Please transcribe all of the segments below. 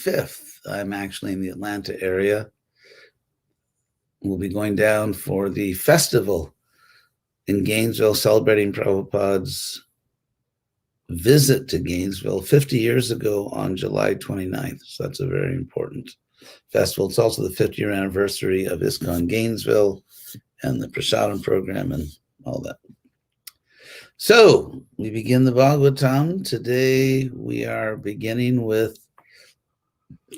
5th. I'm actually in the Atlanta area. We'll be going down for the festival in Gainesville, celebrating Prabhupada's visit to Gainesville 50 years ago on July 29th. So that's a very important festival. It's also the 50-year anniversary of ISKCON Gainesville and the Prasadam program and all that. So we begin the Bhagavatam. Today we are beginning with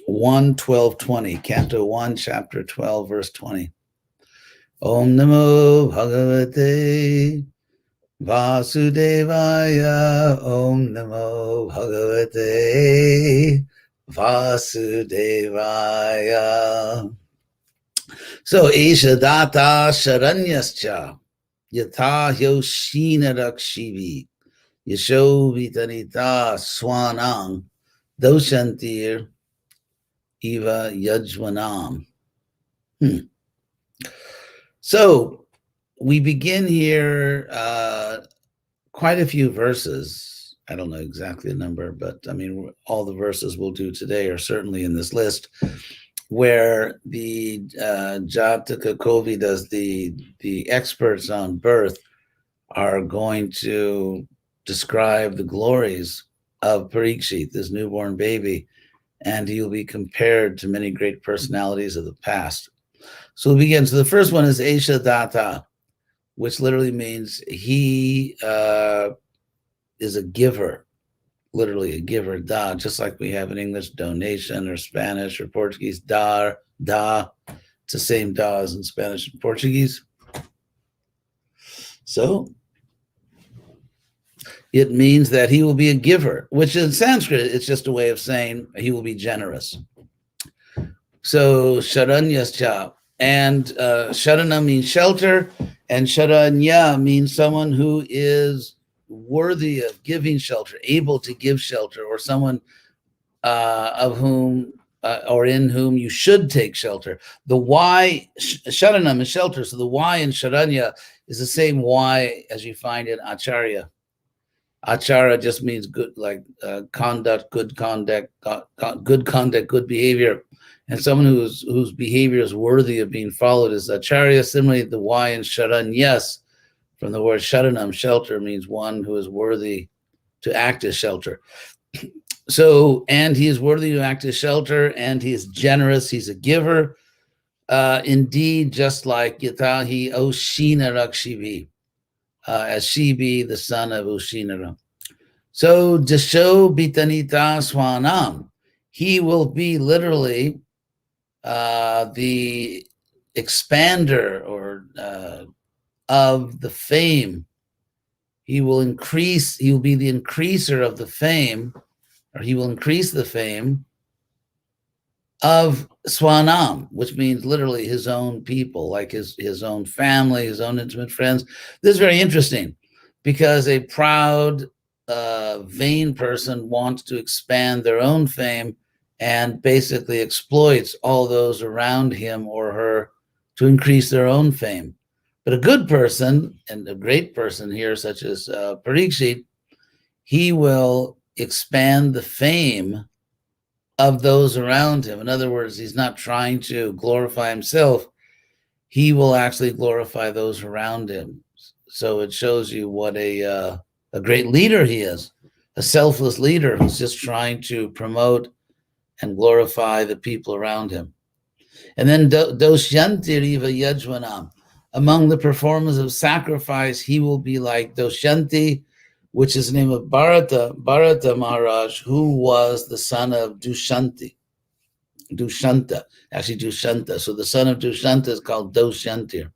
1:12:20, Canto 1, Chapter 12, Verse 20. Om Namo Bhagavate Vasudevaya. Om Namo Bhagavate Vasudevaya. So Esha Data Sharanyascha Yatha Yoshina Rakshivi Yasho Vitanita Swanang Doshantir Eva Yajvanam. So we begin here quite a few verses. I don't know exactly the number, but I mean, all the verses we'll do today are certainly in this list, where the Jataka Kovidas, the experts on birth, are going to describe the glories of Parikshit, this newborn baby, and he'll be compared to many great personalities of the past. So we begin. So the first one is Esha Data, which literally means he is a giver, literally a giver, da, just like we have in English donation or Spanish or Portuguese, dar, da. It's the same da as in Spanish and Portuguese. So it means that he will be a giver, which in Sanskrit, it's just a way of saying he will be generous. So Sharanyascha, and Sharana means shelter, and Sharanya means someone who is worthy of giving shelter, able to give shelter, or someone of whom or in whom you should take shelter. The Y, Sharanam is shelter, so the Y in Sharanya is the same Y as you find in Acharya. Acharya just means good, like conduct, good conduct, good behavior. And someone whose behavior is worthy of being followed is Acharya. Similarly, the Y in Sharanyas, from the word Sharanam, shelter, means one who is worthy to act as shelter. So, and he is worthy to act as shelter, and he is generous, he's a giver. Indeed, just like Yatahi Oshina Rakshivi, as Shibi, the son of Oshinara. So, Jasho Bitanita Swanam, he will be literally the expander or of the fame. He will be the increaser of the fame, or he will increase the fame of Swanam, which means literally his own people, like his own family, his own intimate friends. This is very interesting because a proud, vain person wants to expand their own fame and basically exploits all those around him or her to increase their own fame. But a good person, and a great person here, such as Parikshit, he will expand the fame of those around him. In other words, he's not trying to glorify himself. He will actually glorify those around him. So it shows you what a great leader he is, a selfless leader who's just trying to promote and glorify the people around him. And then Doshyanti Riva Yajvanam. Among the performers of sacrifice, he will be like Doshyanti, which is the name of Bharata Maharaj, who was the son of Dushanta. So the son of Dushanta is called Doshyanti,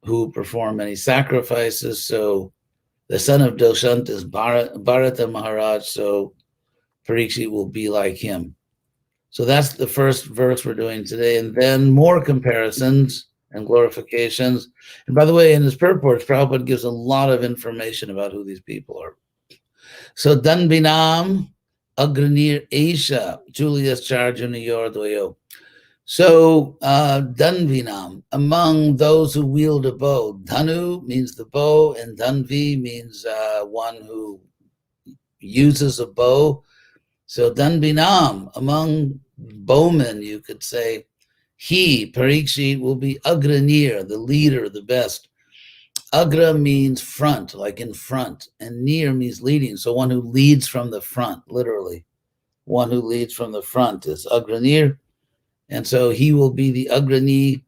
who performed many sacrifices. So the son of Doshanta is Bharata Maharaj, so Parikshit will be like him. So that's the first verse we're doing today, and then more comparisons and glorifications. And by the way, in his purports, Prabhupada gives a lot of information about who these people are. So Danbinam Agranir Esha Julius Charjuna Yordoyo. So Danvinam, among those who wield a bow. Dhanu means the bow, and Danvi means one who uses a bow. So Danbinam, among bowmen, you could say, he, Parikshit, will be Agranir, the leader, the best. Agra means front, like in front, and Nir means leading. So one who leads from the front, literally. One who leads from the front is Agranir. And so he will be the Agrani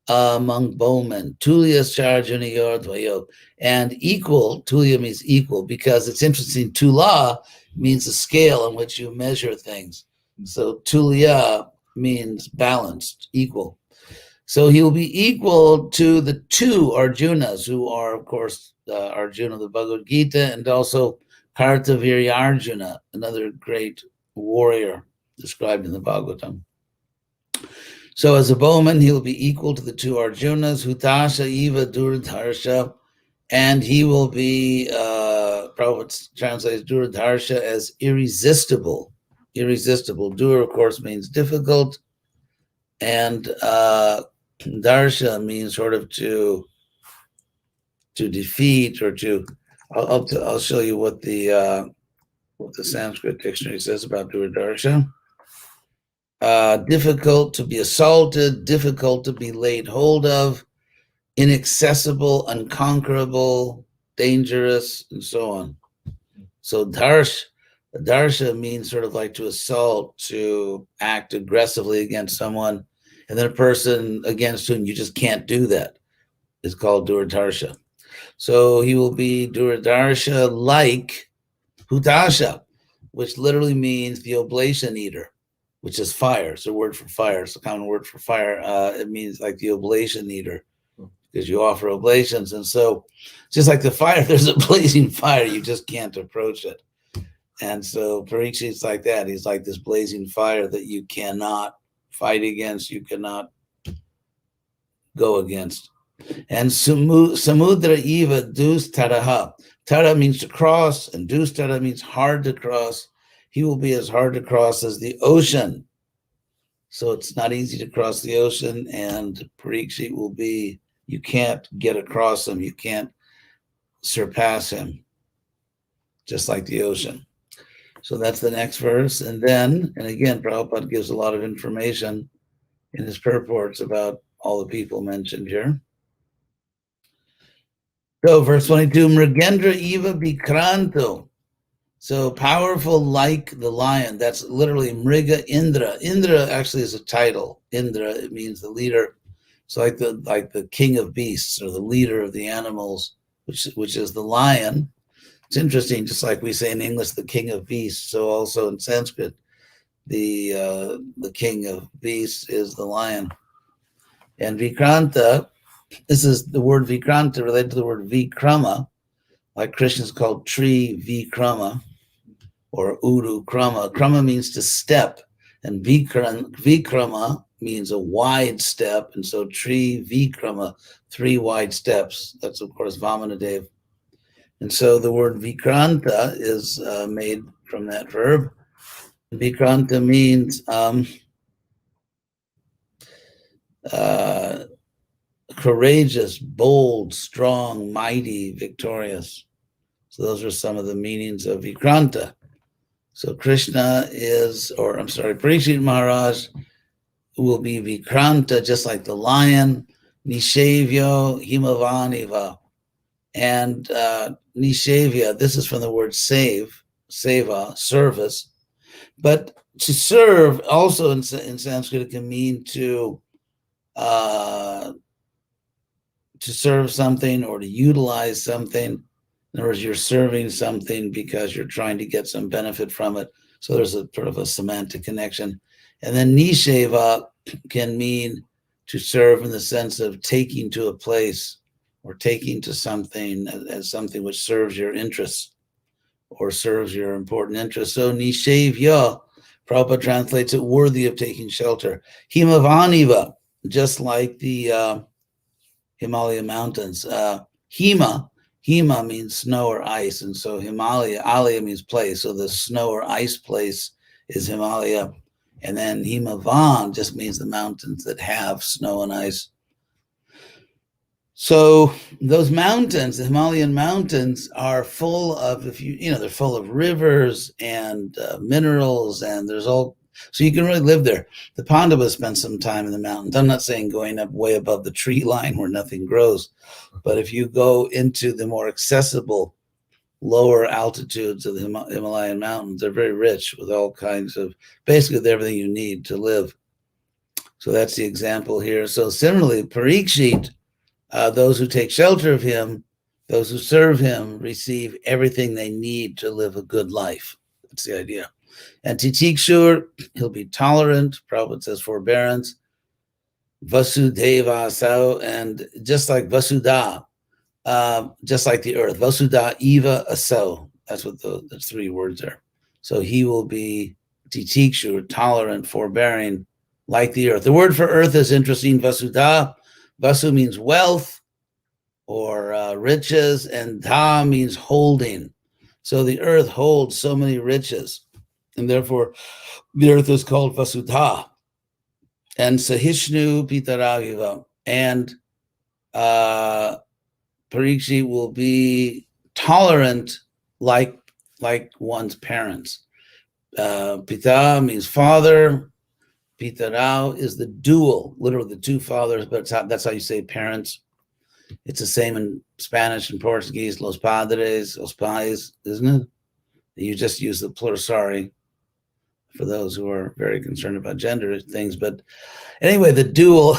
among bowmen. Tulya Charjuni Yordvayo. And equal, Tulya means equal, because it's interesting. Tula means a scale on which you measure things. So Tulya means balanced, equal. So he will be equal to the two Arjunas, who are, of course, Arjuna of the Bhagavad Gita, and also Kartavirya Arjuna, another great warrior described in the Bhagavatam. So as a bowman, he will be equal to the two Arjunas, Hutasha Eva Duradharsha, and he will be, Prabhupada translates Duradharsha as irresistible. Irresistible. Dur, of course, means difficult, and Darsha means sort of to defeat or to. I'll show you what the Sanskrit dictionary says about Duradarsha. Difficult to be assaulted, difficult to be laid hold of, inaccessible, unconquerable, dangerous, and so on. So Darsha means sort of like to assault, to act aggressively against someone, and then a person against whom you just can't do that is called Duradarsha. So he will be Duradarsha like Hutasha, which literally means the oblation eater, which is fire. It's a word for fire. It's a common word for fire. It means like the oblation eater, because you offer oblations. And so just like the fire, there's a blazing fire, you just can't approach it. And so Parikshit's like that. He's like this blazing fire that you cannot fight against, you cannot go against. And Samudra Eva Dus Taraha. Tara means to cross, and Dus Tara means hard to cross. He will be as hard to cross as the ocean. So it's not easy to cross the ocean, and Parikshit will be, you can't get across him, you can't surpass him, just like the ocean. So that's the next verse. And then, and again, Prabhupada gives a lot of information in his purports about all the people mentioned here. So verse 22, Mrigendra Eva Bikranto. So powerful like the lion. That's literally Mriga Indra. Indra actually is a title. Indra, it means the leader. So like the king of beasts, or the leader of the animals, which is the lion. It's interesting, just like we say in English, the king of beasts. So also in Sanskrit, the king of beasts is the lion. And Vikranta, this is the word Vikranta related to the word Vikrama, like Krishna is called Tri Vikrama or Uru Krama. Krama means to step, and Vikrama means a wide step, and so Tri Vikrama, 3 wide steps. That's of course Vamanadev. And so the word Vikranta is made from that verb. Vikranta means courageous, bold, strong, mighty, victorious. So those are some of the meanings of Vikranta. So Krishna is, or I'm sorry, Parikshit Maharaj will be Vikranta, just like the lion, Nishavyo Himavaniva. And Nishavya, this is from the word save, seva, service. But to serve also in Sanskrit, it can mean to serve something or to utilize something. In other words, you're serving something because you're trying to get some benefit from it. So there's a sort of a semantic connection. And then nisheva can mean to serve in the sense of taking to a place or taking to something as something which serves your interests or serves your important interests. So nishevya, Prabhupada translates it worthy of taking shelter. Himavaniva, just like the Himalaya mountains. Hima means snow or ice, and so Himalaya, Alaya means place. So the snow or ice place is Himalaya. And then Himavan just means the mountains that have snow and ice. So those mountains, the Himalayan mountains, are full of, they're full of rivers and minerals, and there's all, so you can really live there. The Pandavas spent some time in the mountains. I'm not saying going up way above the tree line where nothing grows, but if you go into the more accessible lower altitudes of the Himalayan mountains, they're very rich with all kinds of, basically with everything you need to live. So that's the example here. So similarly, Parikshit, those who take shelter of him, those who serve him, receive everything they need to live a good life. That's the idea. And Titikshur, he'll be tolerant. Prabhupada says forbearance. Vasudeva Asau, and just like Vasudha, just like the earth. Vasudha Eva Asau. That's what the 3 words are. So he will be Titikshur, tolerant, forbearing, like the earth. The word for earth is interesting. Vasudha. Vasu means wealth or riches, and dha means holding. So the earth holds so many riches, and therefore the earth is called Vasudha. And Sahishnu Pitaragiva, and Parikshit will be tolerant like one's parents. Pita means father. Pitarao is the dual, literally the 2 fathers, but that's how you say parents. It's the same in Spanish and Portuguese, los padres, los pais, isn't it? You just use the plural, sorry, for those who are very concerned about gender things. But anyway, the dual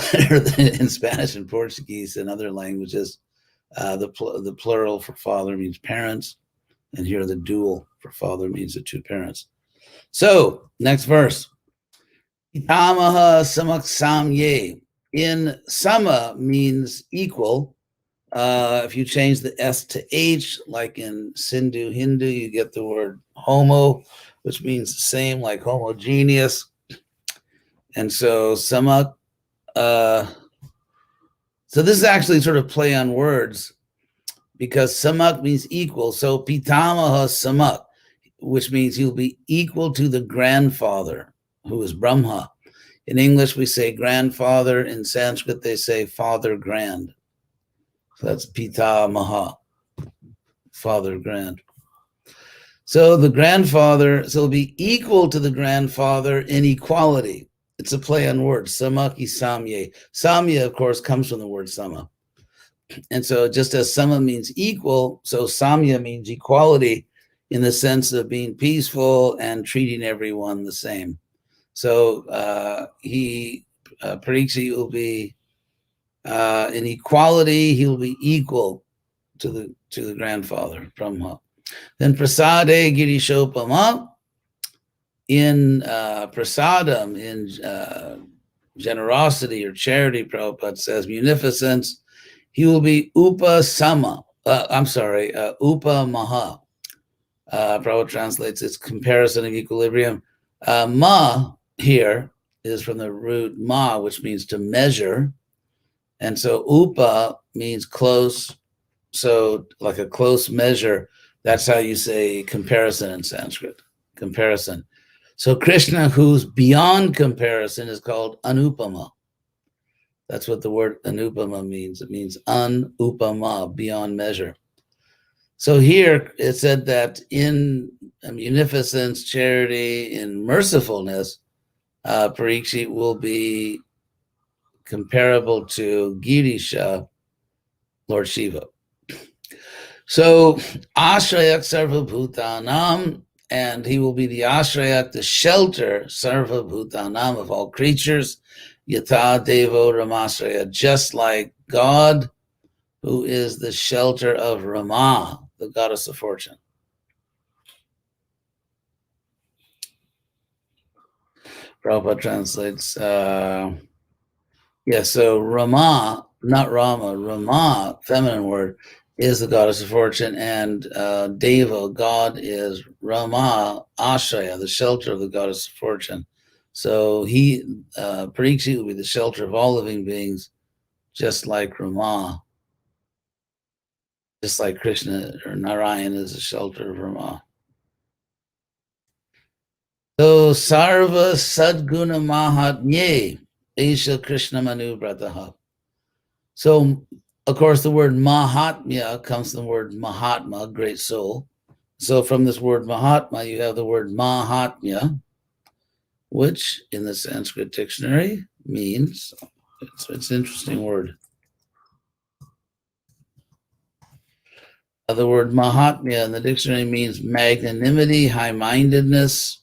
in Spanish and Portuguese and other languages, the plural for father means parents, and here the dual for father means the 2 parents. So, next verse. Pitamaha samaksamye. In sama means equal. If you change the S to H, like in Sindhu Hindu, you get the word homo, which means the same, like homogeneous. And so samak, so this is actually sort of play on words, because samak means equal. So pitamaha samak, which means he'll be equal to the grandfather, who is Brahma. In English, we say grandfather. In Sanskrit, they say father grand. So that's pitamaha, father grand. So the grandfather, so he'll be equal to the grandfather in equality. It's a play on words, samaki samye. Samya, of course, comes from the word sama. And so just as sama means equal, so samya means equality in the sense of being peaceful and treating everyone the same. So Parikshit will be in equality, he will be equal to the grandfather, Brahma. Then prasade girishopama, in prasadam, in generosity or charity, Prabhupada says, munificence, he will be upa sama. Upa maha. Prabhupada translates its comparison of equilibrium. Ma here is from the root ma, which means to measure. And so upa means close. So like a close measure, that's how you say comparison in Sanskrit, comparison. So Krishna, who's beyond comparison, is called anupama. That's what the word anupama means. It means anupama, beyond measure. So here it said that in munificence, charity, in mercifulness, Parikshit will be comparable to Girisha, Lord Shiva. So Ashrayak Sarva Bhutanam, and he will be the Ashrayak, the shelter, Sarva Bhutanam, of all creatures, Yatha Devo Ramasraya, just like God, who is the shelter of Rama, the goddess of fortune. Prabhupada translates, so Rama, not Rama, Rama, feminine word, is the goddess of fortune, and Deva, God, is Rama, Ashraya, the shelter of the goddess of fortune. So Parikshit will be the shelter of all living beings, just like Rama, just like Krishna or Narayan is the shelter of Rama. So Sarva Sadguna Mahatmye, Isha Krishna Manu Brataha. So Of course, the word Mahatmya comes from the word Mahatma, great soul. So from this word Mahatma, you have the word Mahatmya, which in the Sanskrit dictionary means, it's an interesting word. The word Mahatmya in the dictionary means magnanimity, high-mindedness.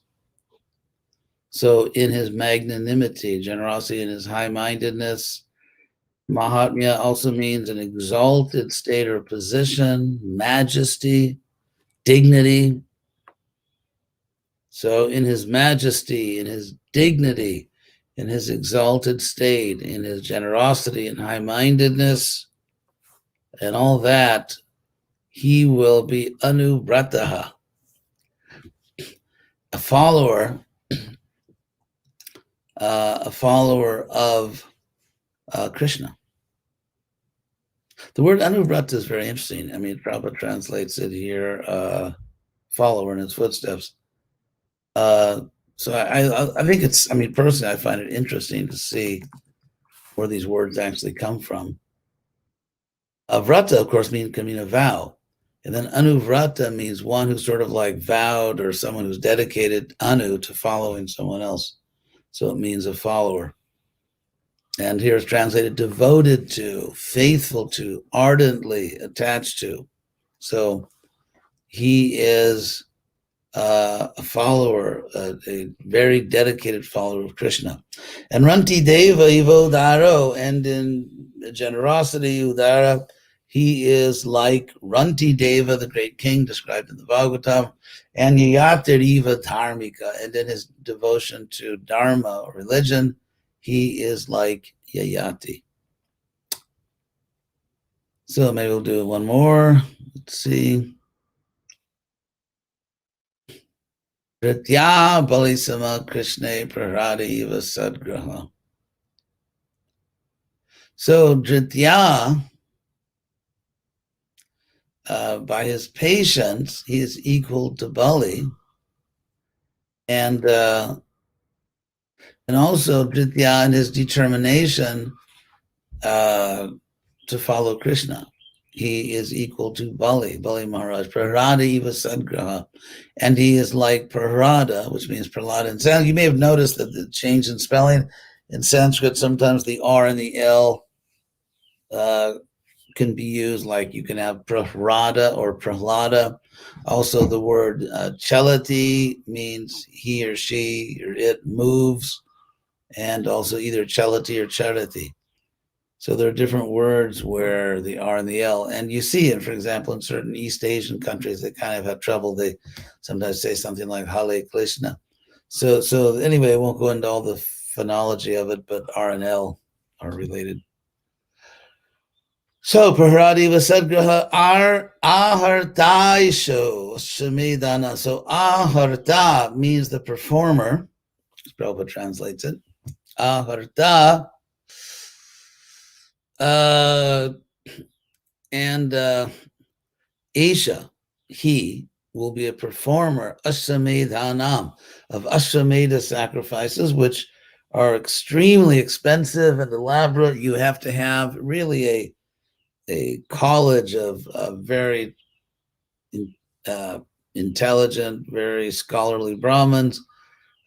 So in his magnanimity, generosity, in his high-mindedness, Mahatmya also means an exalted state or position, majesty, dignity. So in his majesty, in his dignity, in his exalted state, in his generosity and high-mindedness, and all that, he will be anubrataha, a follower of Krishna. The word anubrata is very interesting. I mean, Prabhupada translates it here, follower in his footsteps. So I think it's, I mean, personally, I find it interesting to see where these words actually come from. Vrata, of course, can mean a vow. And then anuvrata means one who's sort of like vowed, or someone who's dedicated anu to following someone else. So it means a follower. And here it's translated devoted to, faithful to, ardently attached to. So he is a follower, a very dedicated follower of Krishna. And Ranti Deva Ivo Daro, and in generosity, Udara, he is like Ranti Deva, the great king described in the Bhagavatam, and Yayatir Eva Dharmika, and in his devotion to Dharma, or religion, he is like Yayati. So maybe we'll do one more. Let's see. Dritya Balisama Krishna Prarada Eva Sadgraha. So Dritya, by his patience, he is equal to Bali, and also Dritya in his determination to follow Krishna. He is equal to Bali Maharaj, Prarada Eva Sadgraha, and he is like Prarada, which means Prahlada. And so you may have noticed that the change in spelling in Sanskrit, sometimes the R and the L can be used, like you can have Prahrada or Prahlada. Also, the word Chalati means he or she or it moves, and also either Chalati or Charati. So there are different words where the R and the L, and you see it, for example, in certain East Asian countries that kind of have trouble. They sometimes say something like Hare Krishna. So anyway, I won't go into all the phonology of it, but R and L are related. So Prahradi Vasadgraha Ahartaisho Samidana. So Aharta means the performer, as Prabhupada translates it. Aharta. And Isha, he will be a performer, Ashwamedhanam, of Ashwamedha sacrifices, which are extremely expensive and elaborate. You have to have really a college of very intelligent, very scholarly Brahmins.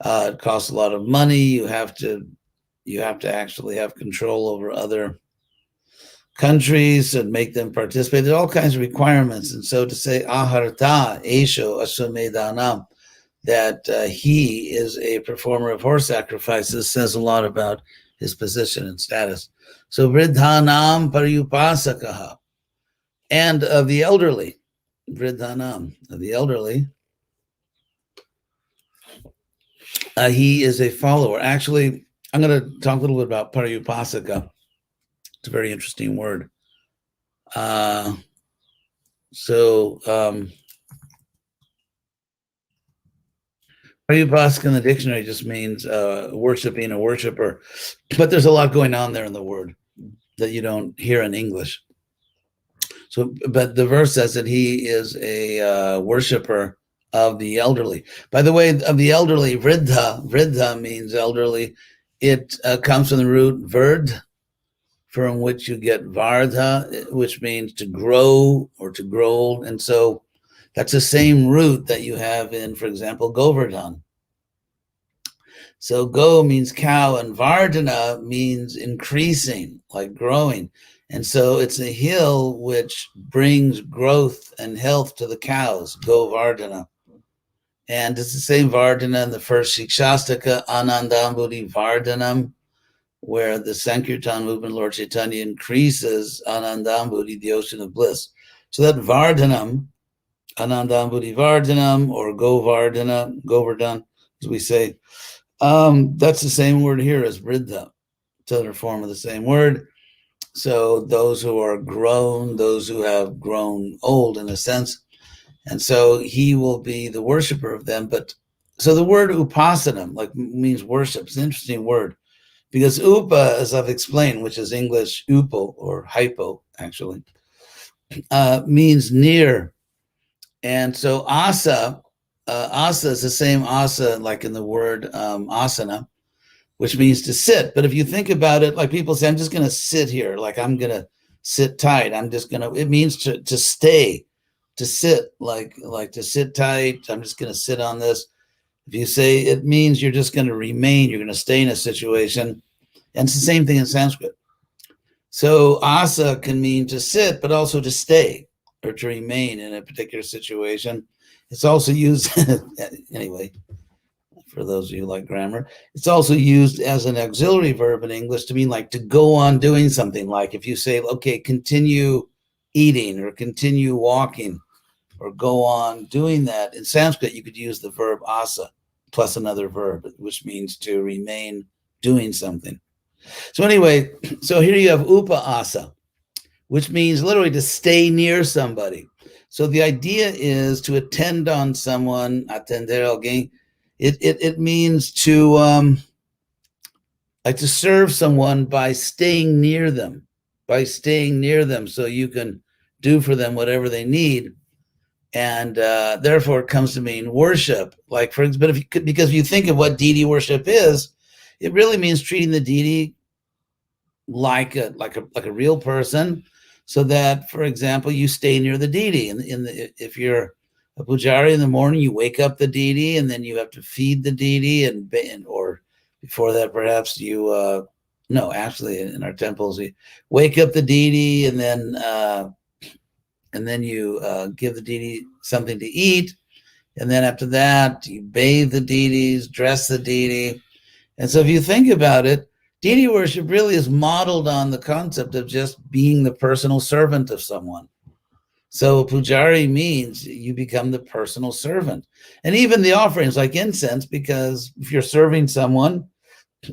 It costs a lot of money. You have to actually have control over other countries and make them participate. There are all kinds of requirements. And so to say Aharta Esho Ashwamedhanam, that he is a performer of horse sacrifices, says a lot about his position and status. So Vridhanam Paryupasakaha, and of the elderly, Vridhanam, of the elderly, he is a follower. Actually, I'm going to talk a little bit about Paryupasaka. It's a very interesting word. Paryupasaka in the dictionary just means worshiping, a worshiper. But there's a lot going on there in the word that you don't hear in English. So, but the verse says that he is a worshiper of the elderly. By the way, of the elderly, vridha means elderly. It comes from the root vird, from which you get vardha, which means to grow or to grow old. And so that's the same root that you have in, for example, Govardhan. So go means cow, and vardhana means increasing, like growing. And so it's a hill which brings growth and health to the cows, Govardhana. And it's the same Vardhana in the first Shikshastaka, Anandambudhi Vardhanam, where the Sankirtan movement, Lord Chaitanya increases Anandambudhi, the ocean of bliss. So that Vardhanam, Anandambudhi Vardhanam, or Govardhan, as we say, that's the same word here as Vriddha. It's another form of the same word. So those who are grown, those who have grown old in a sense, and so he will be the worshiper of them. But so the word upasanam like means worship. It's an interesting word because upa, as I've explained, which is English upo or hypo actually, means near. And so asa is the same asa like in the word asana, which means to sit. But if you think about it, like people say, I'm just going to sit here, like I'm going to sit tight. It means to stay, to sit, like to sit tight. I'm just going to sit on this. If you say it means you're just going to remain, you're going to stay in a situation. And it's the same thing in Sanskrit. So asa can mean to sit, but also to stay or to remain in a particular situation. It's also used, anyway, for those of you who like grammar, it's also used as an auxiliary verb in English to mean like to go on doing something. Like if you say, okay, continue eating or continue walking or go on doing that. In Sanskrit, you could use the verb asa plus another verb, which means to remain doing something. So anyway, so here you have upa asa, which means literally to stay near somebody. So the idea is to attend on someone, atender alguém. It means to like to serve someone by staying near them, so you can do for them whatever they need. And therefore it comes to mean worship. Like for instance, because if you think of what deity worship is, it really means treating the deity like a real person, so that, for example, you stay near the deity. And if you're a pujari in the morning, you wake up the deity, and then you have to feed the deity, or before that, perhaps you no, actually, in our temples, we wake up the deity, and then you give the deity something to eat, and then after that, you bathe the deities, dress the deity. And so if you think about it, deity worship really is modeled on the concept of just being the personal servant of someone. So pujari means you become the personal servant. And even the offerings like incense, because if you're serving someone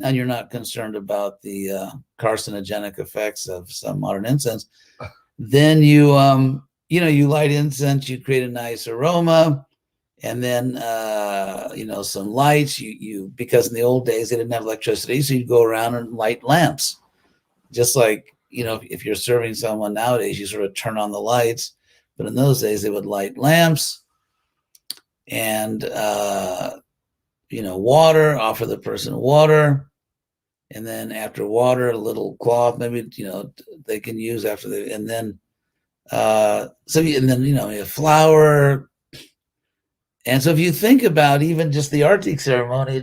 and you're not concerned about the carcinogenic effects of some modern incense, then you light incense, you create a nice aroma, and then some lights. You because in the old days they didn't have electricity, so you'd go around and light lamps. Just like if you're serving someone nowadays, you sort of turn on the lights, but in those days they would light lamps and water, offer the person water, and then after water, a little cloth maybe they can use after they, and then you have flour. And so if you think about even just the artik ceremony,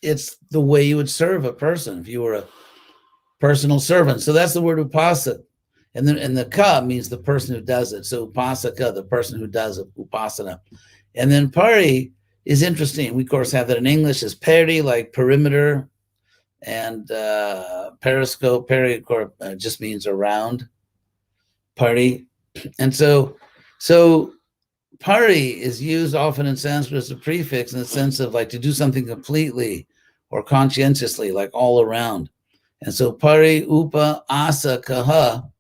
it's the way you would serve a person if you were a personal servant. So that's the word upasa. And then the ka means the person who does it. So upasaka, the person who does it, upasana. And then pari is interesting. We of course have that in English as peri, like perimeter, and periscope. Peri of course just means around. Pari. And so pari is used often in Sanskrit as a prefix in the sense of like to do something completely or conscientiously, like all around. And so pari upa asa kaha,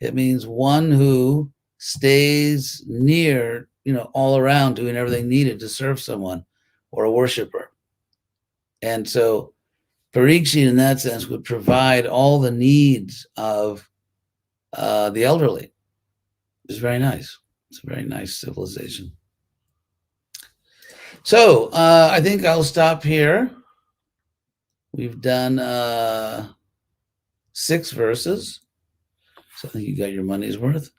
it means one who stays near, all around, doing everything needed to serve someone or a worshiper. And so parikshit in that sense would provide all the needs of the elderly. It's very nice. It's a very nice civilization. So I think I'll stop here. We've done 6 verses. So I think you got your money's worth.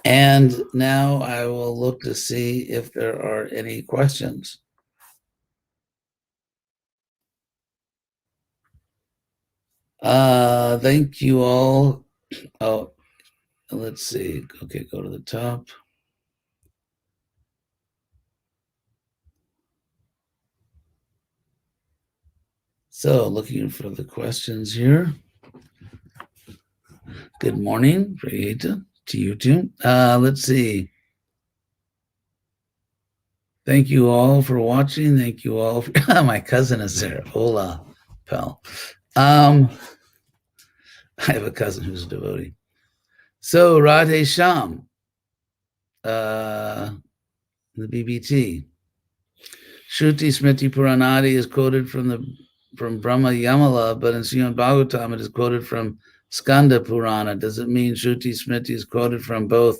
And now I will look to see if there are any questions. Thank you all. Oh, let's see. Okay, go to the top. So looking for the questions here. Good morning, Prieta, to you too. Let's see. Thank you all for watching. Thank you all. For, my cousin is there. Hola, pal. I have a cousin who's a devotee. So Radhe Sham, the BBT. Shruti Smriti Puranadi is quoted from Brahma Yamala, but in Srimad-Bhagavatam it is quoted from Skanda Purana. Does it mean Shruti Smriti is quoted from both?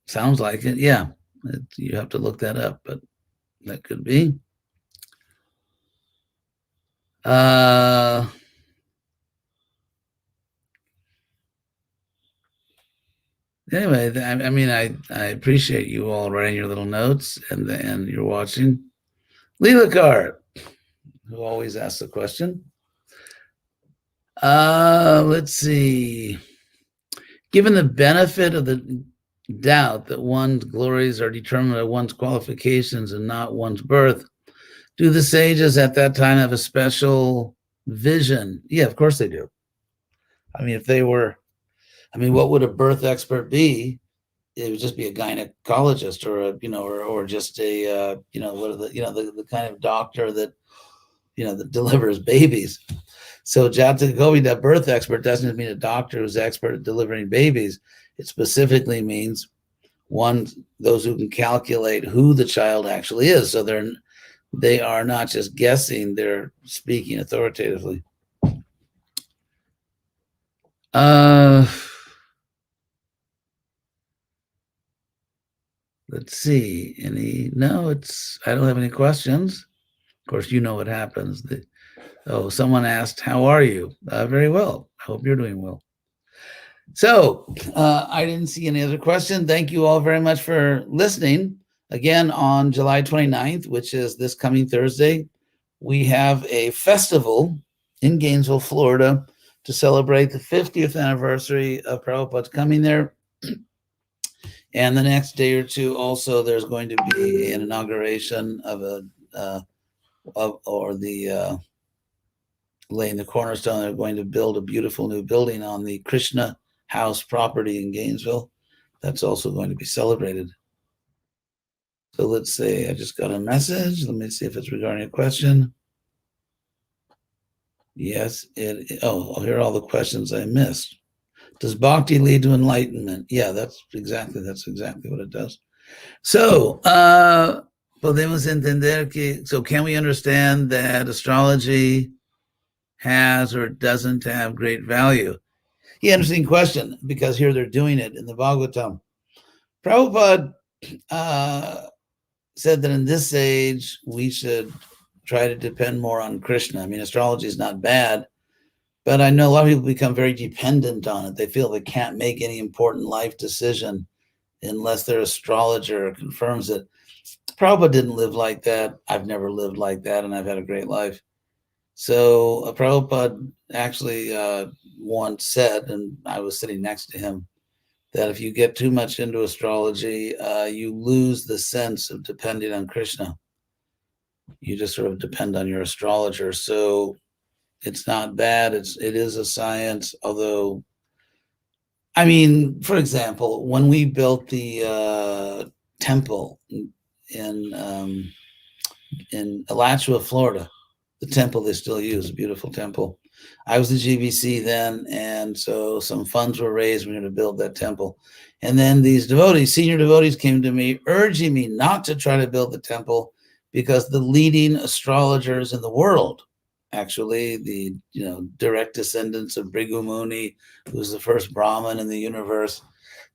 Sounds like it. Yeah, you have to look that up, but that could be. Anyway, I mean, I appreciate you all writing your little notes and you're watching. Leela Cart, who always asks a question. Let's see. Given the benefit of the doubt that one's glories are determined by one's qualifications and not one's birth, do the sages at that time have a special vision? Yeah, of course they do. I mean, if they were, I mean, what would a birth expert be? It would just be a gynecologist or a, or just a, what are the kind of doctor that, that delivers babies. So Jataka Govida, birth expert, doesn't mean a doctor who's expert at delivering babies. It specifically means those who can calculate who the child actually is. So they are not just guessing, they're speaking authoritatively. Let's see. I don't have any questions. Of course, you know what happens. Someone asked, how are you? Very well. I hope you're doing well. So I didn't see any other question. Thank you all very much for listening. Again, on July 29th, which is this coming Thursday, we have a festival in Gainesville, Florida, to celebrate the 50th anniversary of Prabhupada's coming there. And the next day or two, also, there's going to be an inauguration of laying the cornerstone. They're going to build a beautiful new building on the Krishna House property in Gainesville. That's also going to be celebrated. So let's see, I just got a message. Let me see if it's regarding a question. Yes, here are all the questions I missed. Does bhakti lead to enlightenment? Yeah, that's exactly what it does. So, podemos entender que, so can we understand that astrology has or doesn't have great value? Yeah, interesting question, because here they're doing it in the Bhagavatam. Prabhupada said that in this age, we should try to depend more on Krishna. I mean, astrology is not bad, but I know a lot of people become very dependent on it. They feel they can't make any important life decision unless their astrologer confirms it. Prabhupada didn't live like that. I've never lived like that, and I've had a great life. So Prabhupada actually once said, and I was sitting next to him, that if you get too much into astrology, you lose the sense of depending on Krishna. You just sort of depend on your astrologer. So it's not bad. It is a science, although, I mean, for example, when we built the temple in Alachua, Florida, the temple they still use, a beautiful temple. I was the GBC then, and so some funds were raised. We're going to build that temple. And then these devotees, senior devotees, came to me urging me not to try to build the temple because the leading astrologers in the world, actually the direct descendants of Bhrigu Muni, who's the first Brahmin in the universe,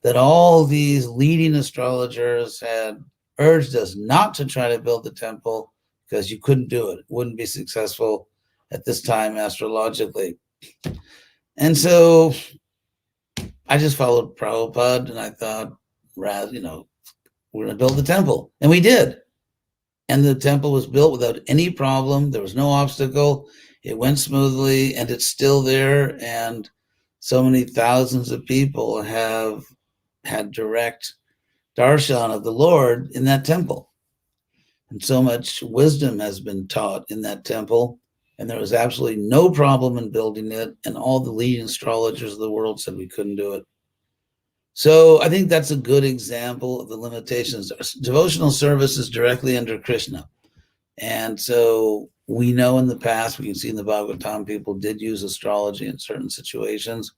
that all these leading astrologers had urged us not to try to build the temple because you couldn't do it. It wouldn't be successful. at this time astrologically. And so I just followed Prabhupada, and I thought, we're going to build the temple. And we did. And the temple was built without any problem. There was no obstacle. It went smoothly, and it's still there. And so many thousands of people have had direct darshan of the Lord in that temple. And so much wisdom has been taught in that temple. And there was absolutely no problem in building it. And all the leading astrologers of the world said we couldn't do it. So I think that's a good example of the limitations. Devotional service is directly under Krishna. And so we know in the past, we can see in the Bhagavatam, people did use astrology in certain situations.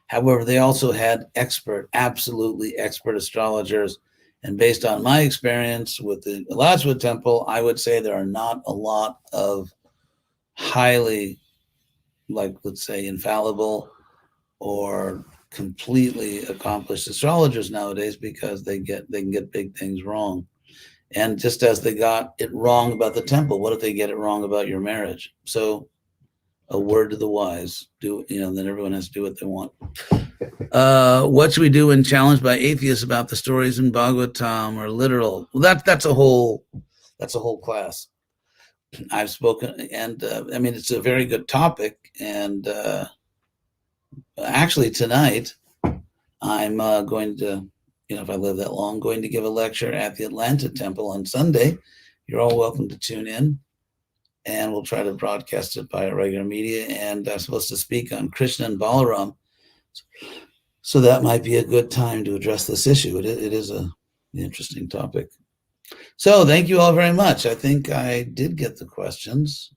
However, they also had absolutely expert astrologers. And based on my experience with the Alachua Temple, I would say there are not a lot of highly, let's say, infallible or completely accomplished astrologers nowadays, because they can get big things wrong. And just as they got it wrong about the temple, what if they get it wrong about your marriage? So a word to the wise, then everyone has to do what they want. What should we do when challenged by atheists about the stories in Bhagavatam or literal? Well, that's a whole class. I've spoken, and it's a very good topic. And actually tonight, I'm going to, if I live that long, going to give a lecture at the Atlanta Temple on Sunday. You're all welcome to tune in, and we'll try to broadcast it by our regular media. And I'm supposed to speak on Krishna and Balaram. So that might be a good time to address this issue. It is an interesting topic. So thank you all very much. I think I did get the questions.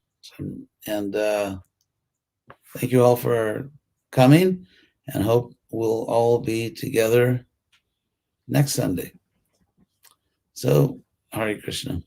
And thank you all for coming, and hope we'll all be together next Sunday. So, Hare Krishna.